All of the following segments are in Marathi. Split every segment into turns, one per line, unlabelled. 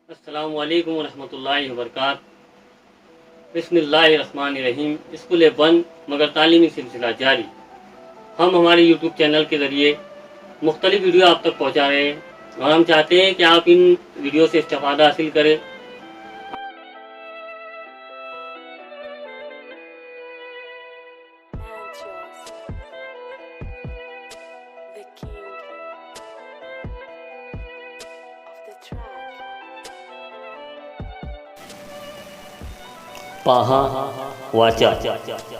अस्सलामुअलैकुम रहमतुल्लाहि वबरकातुहू। बिस्मिल्लाहिर्रहमानिर्रहीम। स्कूल बंद मगर तालीमी सिलसिला जारी। हम हमारे यूट्यूब चैनल के ज़रिए मुख्तलिफ वीडियो आप तक पहुँचा रहे हैं और हम चाहते हैं कि आप इन वीडियो से इस्तेफ़ादा हासिल करें। पहा वाचा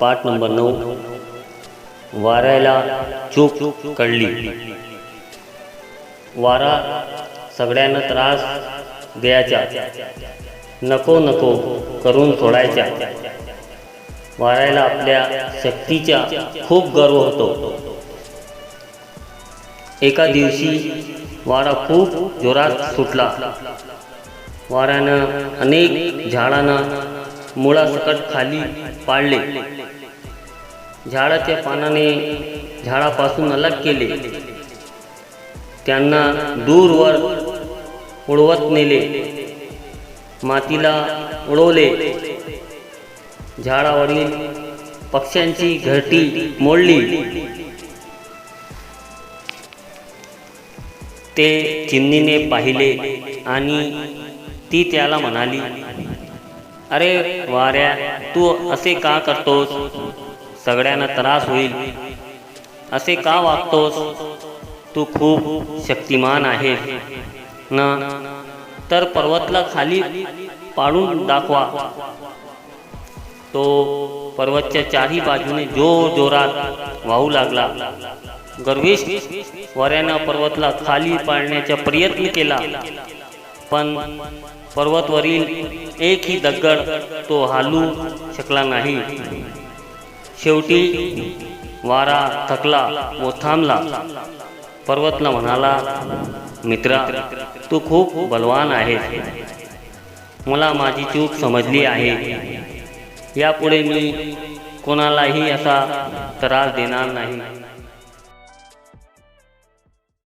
पाठ नंबर 9। वाऱ्याला चूक कळली। वारा सगळ्यांना त्रास द्यायचा, नको नको करून सोडायचा। वाऱ्याला आपल्या शक्तीचा खूप गर्व होतो। एका दिवशी वारा खूप जोरात सुटला। वाऱ्यानं अनेक झाडांना मुळासकट खाली पाडले। झाडाच्या पानाने झाडापासून अलग केले, त्यांना दूरवर उडवत नेले, मातीला उडवले। झाडावरील पक्ष्यांची घरटी मोडली। ते चिमणीने पाहिले आणि ती त्याला म्हणाली, अरे वाऱ्या, तू असे का करतोस? सगळ्यांना त्रास होईल, असे का वागतोस? तू खूप शक्तिमान आहेस ना, तर पर्वतला खाली पाडून दाखवा। तो पर्वतच्या चारही बाजूने जोरात वाहू लागला। गर्विष्ठ वाऱ्यानं पर्वतला खाली पाडण्याचा प्रयत्न केला, पण पर्वतवरील एकही दगड तो हालू शकला नाही। शेवटी वारा थकला व थांबला। पर्वतला म्हणाला, मित्रा, तू खूप बलवान आहेस, मला माझी चूक समजली आहे। यापुढे मी कोणालाही असा त्रास देणार नाही।